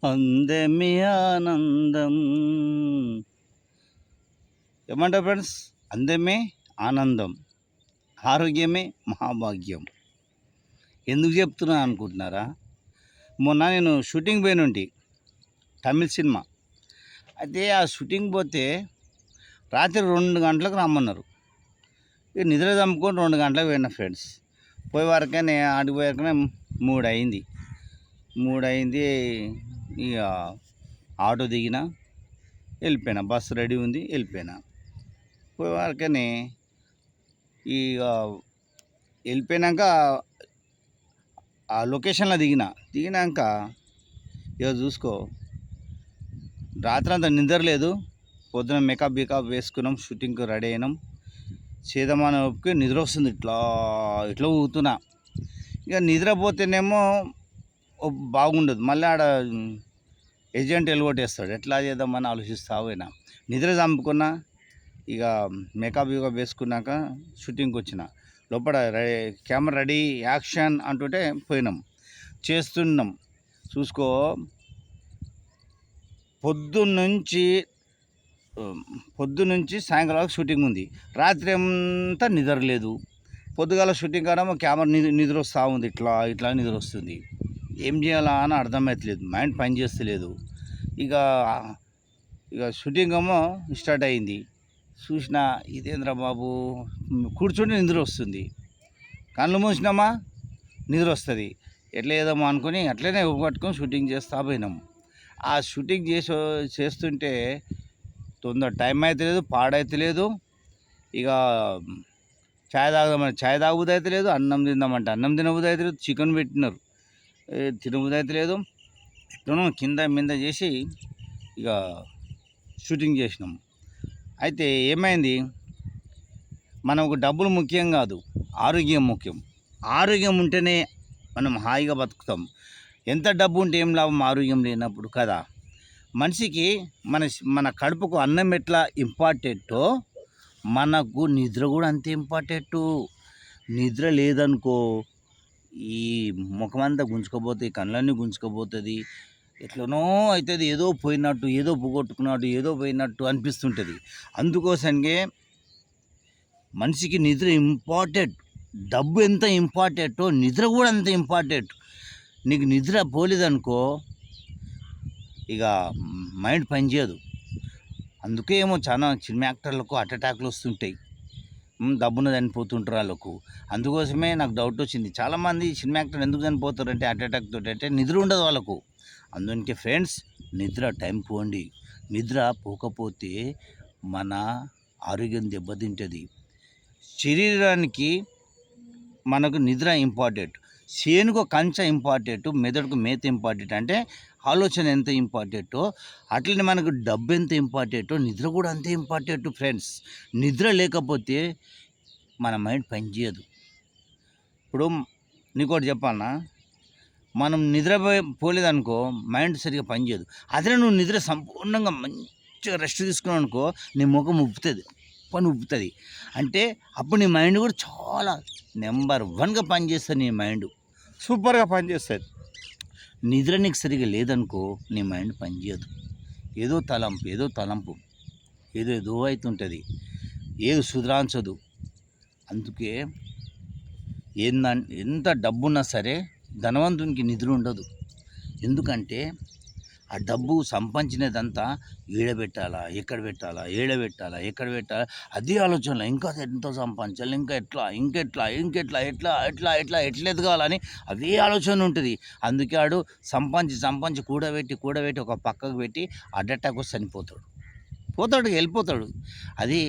అందమే ఆనందం. ఏమంటారు ఫ్రెండ్స్? అందమే ఆనందం, ఆరోగ్యమే మహాభాగ్యం. ఎందుకు చెప్తున్నా అనుకుంటున్నారా? మొన్న నేను షూటింగ్ పోయినుంటి, తమిళ్ సినిమా. అయితే ఆ షూటింగ్ పోతే రాత్రి 2 గంటలకు రమ్మన్నారు. ఇక నిద్ర చంపుకొని 2 గంటలకు పోయినా ఫ్రెండ్స్. పోయే వరకనే ఆడికి పోయాకనే 3 అయింది. 3 అయింది. ఇక ఆటో దిగిన, వెళ్ళిపోయినా. బస్సు రెడీ ఉంది, వెళ్ళిపోయినా. పోయే వరకనే ఇక వెళ్ళిపోయినాక ఆ లొకేషన్లో దిగినాక ఇక చూసుకో, రాత్రి అంతా నిద్ర లేదు. పొద్దున మేకప్ వేసుకున్నాం, షూటింగ్కి రెడీ అయినాం. చేద్దామని ఒప్పుకి నిద్ర వస్తుంది, ఇట్లా ఊగుతున్నా. ఇక నిద్రపోతేనేమో బాగుండదు, మళ్ళీ ఆడ ఏజెంట్ ఎలుగొట్టేస్తాడు. ఎట్లా చేద్దామని ఆలోచిస్తా పోయినా. నిద్ర చంపుకున్నా. ఇక మేకప్ వేసుకున్నాక షూటింగ్కి వచ్చిన. లోపల కెమెరా రెడీ, యాక్షన్ అంటుంటే పోయినాం, చేస్తున్నాం. చూసుకో, పొద్దున్నుంచి సాయంకాలం షూటింగ్ ఉంది. రాత్రి అంతా నిద్ర లేదు. పొద్దుగాల షూటింగ్ కాడమో కెమెరా నిద్ర వస్తూ ఉంది, ఇట్లా నిద్ర వస్తుంది. ఏం చేయాలా అని అర్థమవుతలేదు, మైండ్ పని చేస్తలేదు. ఇక షూటింగ్ ఏమో స్టార్ట్ అయింది. చూసిన, ఇదేంద్ర బాబు, కూర్చుంటే నిద్ర వస్తుంది, కళ్ళు మూసినామా నిద్ర వస్తుంది. ఎట్లా చేద్దామో అనుకుని అట్లనే పట్టుకొని షూటింగ్ చేస్తా పోయినాం. ఆ షూటింగ్ చేస్తుంటే తొందర టైం అయితే లేదు, పాడైతే లేదు. ఇక ఛాయ్ తాగుదామంటే ఛాయ్ తాగుబుద్ధి అయితే లేదు, అన్నం తిందామంటే అన్నం తినబుద్ధి అయితే లేదు. చికెన్ పెట్టినారు, తినబుద్ధి అయితే లేదు. ఎట్లనో కింద మీద చేసి ఇక షూటింగ్ చేసినాం. అయితే ఏమైంది, మనకు డబ్బులు ముఖ్యం కాదు, ఆరోగ్యం ముఖ్యం. ఆరోగ్యం ఉంటేనే మనం హాయిగా బతుకుతాం. ఎంత డబ్బు ఉంటే ఏం లాభం ఆరోగ్యం లేనప్పుడు కదా. మనిషికి మన కడుపుకు అన్నం ఎట్లా ఇంపార్టెంటో మనకు నిద్ర కూడా అంతే ఇంపార్టెంటు. నిద్ర లేదనుకో, ఈ ముఖమంతా గుంజుకపోతే, కళ్ళన్నీ గుంజుకపోతుంది, ఎట్లనో అవుతుంది. ఏదో పోయినట్టు, ఏదో పోగొట్టుకున్నట్టు, ఏదో పోయినట్టు అనిపిస్తుంటుంది. అందుకోసంగే మనిషికి నిద్ర ఇంపార్టెంట్. డబ్బు ఎంత ఇంపార్టెంటో నిద్ర కూడా అంత ఇంపార్టెంట్. నీకు నిద్ర పోలేదనుకో, ఇక మైండ్ పనిచేయదు. అందుకే ఏమో చాలా సినిమా యాక్టర్లకు హార్ట్ అటాక్లు వస్తుంటాయి, డబ్బున చనిపోతుంటారు వాళ్ళకు. అందుకోసమే నాకు డౌట్ వచ్చింది, చాలామంది సినిమా యాక్టర్లు ఎందుకు చనిపోతారు అంటే హార్ట్ అటాక్ తోటి, అంటే నిద్ర ఉండదు వాళ్ళకు. అందుకే ఫ్రెండ్స్, నిద్ర టైం పోండి. నిద్ర పోకపోతే మన ఆరోగ్యం దెబ్బతింటుంది. శరీరానికి మనకు నిద్ర ఇంపార్టెంట్, చేనుకు కంచ ఇంపార్టెంట్, మెదడుకు మేత ఇంపార్టెంట్. అంటే ఆలోచన ఎంత ఇంపార్టెంటో అట్లనే మనకు డబ్బు ఎంత ఇంపార్టెంటో నిద్ర కూడా అంతే ఇంపార్టెంట్ ఫ్రెండ్స్. నిద్ర లేకపోతే మన మైండ్ పనిచేయదు. ఇప్పుడు నీకు ఒకటి చెప్పాలన్నా, మనం నిద్ర పోలేదనుకో మైండ్ సరిగా పనిచేయదు. అదే నువ్వు నిద్ర సంపూర్ణంగా మంచిగా రెస్ట్ తీసుకున్నావు అనుకో, నీ ముఖం ఉబ్బుతుంది. అంటే అప్పుడు నీ మైండ్ కూడా చాలా నెంబర్ 1గా పనిచేస్తుంది. నీ మైండ్ సూపర్గా పనిచేస్తుంది. నిద్ర నీకు సరిగా లేదనుకో, నీ మైండ్ పనిచేయదు. ఏదో తలంపు ఏదో అవుతుంటుంది, ఏది సుధరాంచదు. అందుకే ఎంత డబ్బున్నా సరే ధనవంతునికి నిద్ర ఉండదు. ఎందుకంటే ఆ డబ్బు సంపాదించినదంతా ఏడబెట్టాలా, ఎక్కడ పెట్టాలా, అదే ఆలోచనలో ఇంకా ఎంతో సంపాదించాలి, ఇంకా ఎట్లా ఎదగాలని అదే ఆలోచన ఉంటుంది. అందుకే ఆడు సంపాదించి కూడబెట్టి ఒక పక్కకు పెట్టి హార్ట్ అటాక్ వచ్చి వెళ్ళిపోతాడు. అది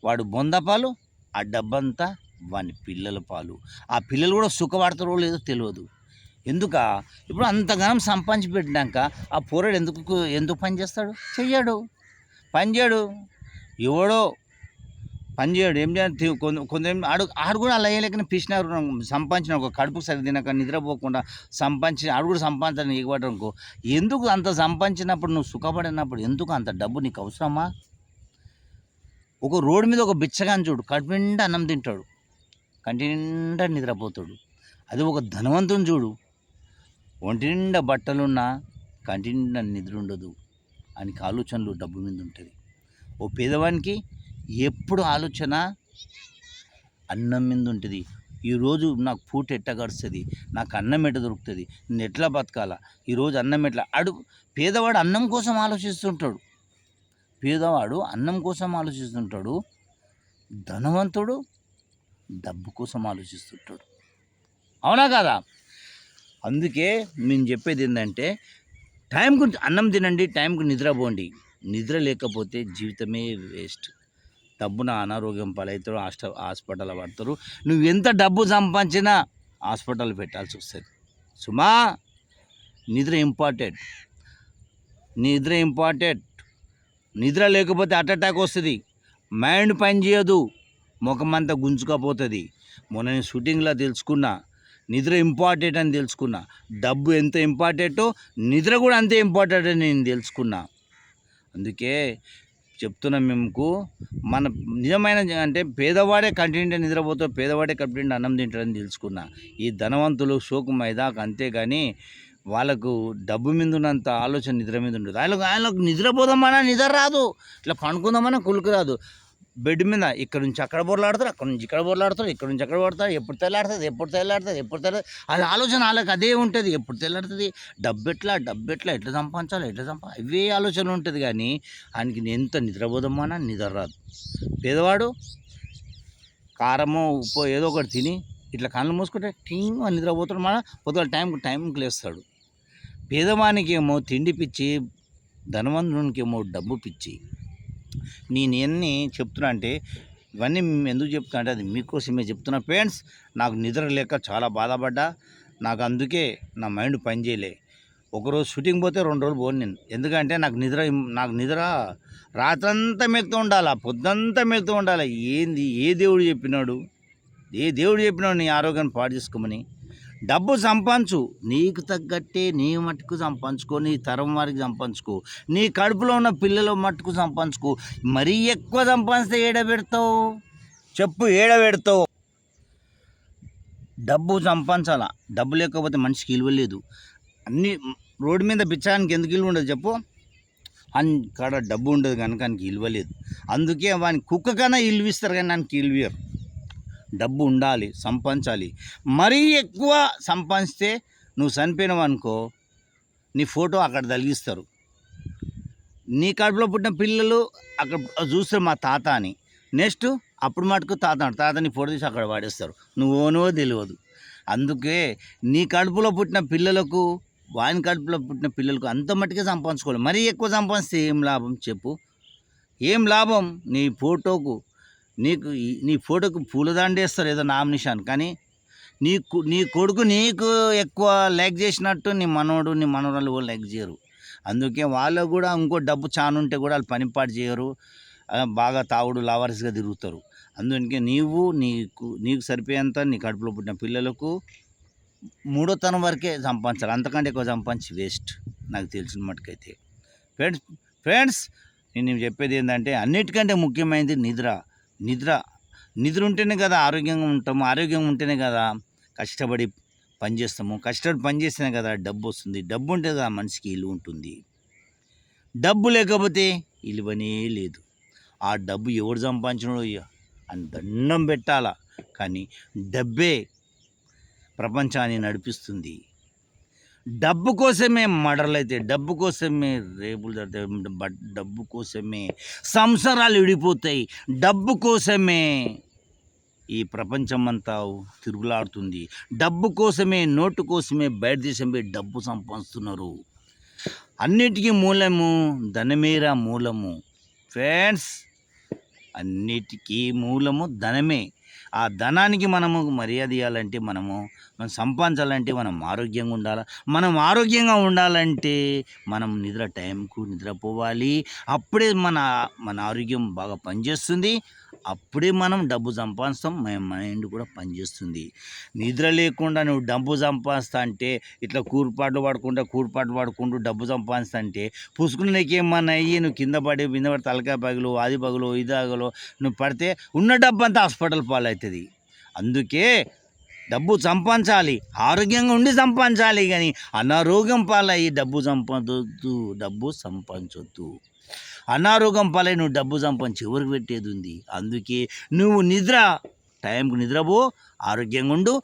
వాడు బొందపాలు, ఆ డబ్బంతా వాని పిల్లల పాలు. ఆ పిల్లలు కూడా సుఖపడతారో లేదో తెలియదు. ఎందుక ఇప్పుడు అంతగానం సంపాదించి పెట్టినాక ఆ పోరాడు ఎందుకు పని చేస్తాడు? పని చేయడు. ఎవడో పని చేయడు. ఏం చేయాలి? కొందరు ఆడు కూడా అలా అయ్యలేకనే పిసినారు. సంపాదించిన ఒక కడుపు సరి తినక నిద్రపోకుండా ఆడు కూడా సంపాదించాలని ఎగబడ్డాడు అనుకో. ఎందుకు అంత సంపాదించినప్పుడు, నువ్వు సుఖపడినప్పుడు ఎందుకు అంత డబ్బు నీకు అవసరమా? ఒక రోడ్డు మీద ఒక బిచ్చగాని చూడు, కడుపు నిండా అన్నం తింటాడు, కంటి నిండా నిద్రపోతాడు. అది ఒక ధనవంతుని చూడు, ఒంటి నిండా బట్టలున్నా, కంటిన్యూ నిద్ర ఉండదు ఆయనకి ఆలోచనలు డబ్బు మీద ఉంటుంది. ఓ పేదవానికి ఎప్పుడు ఆలోచన అన్నం మీద ఉంటుంది. ఈరోజు నాకు పూట ఎట్ట గడుస్తుంది, నాకు అన్నం ఎట్ట దొరుకుతుంది, నేను ఎట్లా బతకాలా, ఈరోజు అన్నం ఎట్లా పేదవాడు అన్నం కోసం ఆలోచిస్తుంటాడు. పేదవాడు అన్నం కోసం ఆలోచిస్తుంటాడు, ధనవంతుడు డబ్బు కోసం ఆలోచిస్తుంటాడు. అవునా కదా? అందుకే మేము చెప్పేది ఏంటంటే టైంకు అన్నం తినండి, టైంకు నిద్రపోండి. నిద్ర లేకపోతే జీవితమే వేస్ట్. డబ్బున అనారోగ్యం పాలవుతారు, హాస్పిటల్ పడతారు. నువ్వు ఎంత డబ్బు సంపాదించినా హాస్పిటల్ పెట్టాల్సి వస్తుంది. సుమా, నిద్ర ఇంపార్టెంట్, నిద్ర ఇంపార్టెంట్. నిద్ర లేకపోతే హార్ట్ అటాక్ వస్తుంది, మైండ్ పని చేయదు, ముఖమంతా గుంజుకపోతుంది. మొన్న నేను షూటింగ్లో తెలుసుకున్నా, నిద్ర ఇంపార్టెంట్ అని తెలుసుకున్నా. డబ్బు ఎంత ఇంపార్టెంటో నిద్ర కూడా అంతే ఇంపార్టెంట్ అని నేను తెలుసుకున్నా. అందుకే చెప్తున్నా మీకు, మన నిజమైన అంటే పేదవాడే కంటిన్యూ నిద్రపోతాడు, పేదవాడే కంటిన్యూ అన్నం తింటాడని తెలుసుకున్నా. ఈ ధనవంతులు షోకు మైదాకు అంతేగాని వాళ్ళకు డబ్బు మీద ఉన్నంత ఆలోచన నిద్ర మీద ఉండదు. ఆయనకు నిద్రపోదామన్నా నిద్ర రాదు, ఇట్లా పండుకుందామన్నా కులుకు రాదు. బెడ్ మీద ఇక్కడ నుంచి అక్కడ బొర్లాడతారు, అక్కడ నుంచి ఇక్కడ బొర్లాడతారు, ఇక్కడ నుంచి అక్కడ పడతారు. ఎప్పుడు తెల్లాడుతుంది, ఎప్పుడు తెల్లాడుతుంది, ఎప్పుడు తెల్లాడుతుంది, అది ఆలోచన వాళ్ళకి అదే ఉంటుంది. ఎప్పుడు తెల్లాడుతుంది, డబ్బు ఎట్లా ఎట్లా సంపాదించాలి, ఇవే ఆలోచన ఉంటుంది. కానీ ఆయనకి ఎంత నిద్రపోదామన్నా నిద్ర రాదు. పేదవాడు కారమో ఉప్పు ఏదో ఒకటి తిని ఇట్లా కళ్ళు మూసుకుంటే టీమ్ అని నిద్రపోతాడు. మన పొద్దున టైంకి లేస్తాడు. పేదవానికి ఏమో తిండి పిచ్చి, ధనవంతునికి ఏమో డబ్బు పిచ్చి. నేనన్నీ చెప్తున్నా అంటే ఇవన్నీ ఎందుకు చెప్తున్నా అంటే అది మీకోసమే చెప్తున్నా ఫ్రెండ్స్. నాకు నిద్ర లేక చాలా బాధపడ్డా, నాకు అందుకే నా మైండ్ పనిచేయలే. ఒకరోజు షూటింగ్ పోతే 2 రోజులు పోను నేను. ఎందుకంటే నాకు నిద్ర రాత్రంతా మెలుతూ ఉండాలి, పొద్దంతా మెలుతూ ఉండాలి. ఏ దేవుడు చెప్పినాడు నీ ఆరోగ్యాన్ని పాడు చేసుకోమని? డబ్బు సంపాదించు, నీకు తగ్గట్టే నీ మట్టుకు సంపాదించుకో, నీ తరం వారికి సంపాదించుకో, నీ కడుపులో ఉన్న పిల్లల మట్టుకు సంపాదించుకో. మరీ ఎక్కువ సంపాదిస్తే ఏడబెడతావు చెప్పు, ఏడబెడతావు? డబ్బు సంపాదించాలా, డబ్బు లేకపోతే మనిషికి విలువ లేదు. అన్నీ రోడ్డు మీద బిచ్చానికి ఎందుకు విలువ ఉండదు చెప్పు? కాడ డబ్బు ఉండదు కనుక ఆయనకి విలువ లేదు. అందుకే వాని కుక్క కన్నా విలువ ఇస్తారు కానీ నాకు విలువ ఇవ్వరు. డబ్బు ఉండాలి, సంపాదించాలి. మరీ ఎక్కువ సంపాదిస్తే నువ్వు చనిపోయినావు అనుకో, నీ ఫోటో అక్కడ తలిగిస్తారు. నీ కడుపులో పుట్టిన పిల్లలు అక్కడ చూస్తారు మా తాత అని. నెక్స్ట్ అప్పుడు మటుకు తాత నీ ఫోటో తీసి అక్కడ వాడేస్తారు. నువ్వోనో తెలియదు. అందుకే నీ కడుపులో పుట్టిన పిల్లలకు, వాని కడుపులో పుట్టిన పిల్లలకు అంత మట్టుకే సంపాదించుకోవాలి. మరీ ఎక్కువ సంపాదిస్తే ఏం లాభం చెప్పు? ఏం లాభం? నీ ఫోటోకు పూలదండ వేస్తారు ఏదో నామినేషన్, కానీ నీ కొడుకు నీకు ఎక్కువ లైక్ చేసినట్టు నీ మనవరాలు కూడా లైక్ చేయరు. అందుకే వాళ్ళు కూడా ఇంకో డబ్బు చాలా ఉంటే కూడా వాళ్ళు పనిపాటు చేయరు, బాగా తాగుడు లవర్స్గా తిరుగుతారు. అందుకే నీకు సరిపోయేంత నీ కడుపులో పుట్టిన పిల్లలకు 3వ తరం వరకే సంపాదించాలి, అంతకంటే ఎక్కువ సంపాదించి వేస్ట్ నాకు తెలిసిన మటుకైతే. ఫ్రెండ్స్ నేను చెప్పేది ఏంటంటే అన్నిటికంటే ముఖ్యమైనది నిద్ర ఉంటేనే కదా ఆరోగ్యంగా ఉంటాము, ఆరోగ్యంగా ఉంటేనే కదా కష్టపడి పనిచేస్తాము, కష్టపడి పనిచేస్తేనే కదా డబ్బు వస్తుంది, డబ్బు ఉంటే కదా మనిషికి విలువ ఉంటుంది. డబ్బు లేకపోతే విలువనే లేదు. ఆ డబ్బు ఎవరు సంపాదించినో అని దండం పెట్టాలా, కానీ డబ్బే ప్రపంచాన్ని నడిపిస్తుంది. డబ్బు కోసమే మర్డర్లు అయితే, డబ్బు కోసమే రేపులు జరుగుతాయి, డబ్బు కోసమే సంసారాలు విడిపోతాయి, డబ్బు కోసమే ఈ ప్రపంచం అంతా తిరుగులాడుతుంది. డబ్బు కోసమే, నోటు కోసమే బయట దేశం పోయి డబ్బు సంపాదిస్తున్నారు. అన్నిటికీ మూలము ధనమేరా మూలము ఫ్రెండ్స్, అన్నిటికీ మూలము ధనమే. ఆ ధనానికి మనము మర్యాద ఇవ్వాలంటే మనం సంపాదించాలంటే మనం ఆరోగ్యంగా ఉండాలి. మనం ఆరోగ్యంగా ఉండాలంటే మనం టైంకు నిద్రపోవాలి. అప్పుడే మన ఆరోగ్యం బాగా పనిచేస్తుంది. అప్పుడే మనం డబ్బు సంపాదిస్తాం, మన మైండ్ కూడా పనిచేస్తుంది. నిద్ర లేకుండా నువ్వు డబ్బు సంపాదిస్తా అంటే ఇట్లా కూర్పాట్లు పడుకుంటూ డబ్బు సంపాదిస్తా అంటే పుసుకుని నీకేమన్నా అయ్యి నువ్వు కింద పడి తలకాయ పగులు, అది పగులు, ఇది పగులు, నువ్వు పడితే ఉన్న డబ్బు అంతా హాస్పిటల్ పాలవుతుంది. అందుకే డబ్బు సంపాదించాలి, ఆరోగ్యంగా ఉండి సంపాదించాలి, కానీ అనారోగ్యం పాలయ్యి డబ్బు సంపాదించొద్దు. అనారోగ్యం పాలై నువ్వు డబ్బు సంపాదించి ఎవరికి పెట్టేది ఉంది? అందుకే నువ్వు టైంకు నిద్రపో, ఆరోగ్యంగా ఉండు,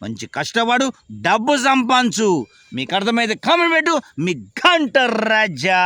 మంచి కష్టపడు, డబ్బు సంపాదించు. మీకు అర్థమైతే కామెంట్ పెట్టు. మీ గంట రాజా.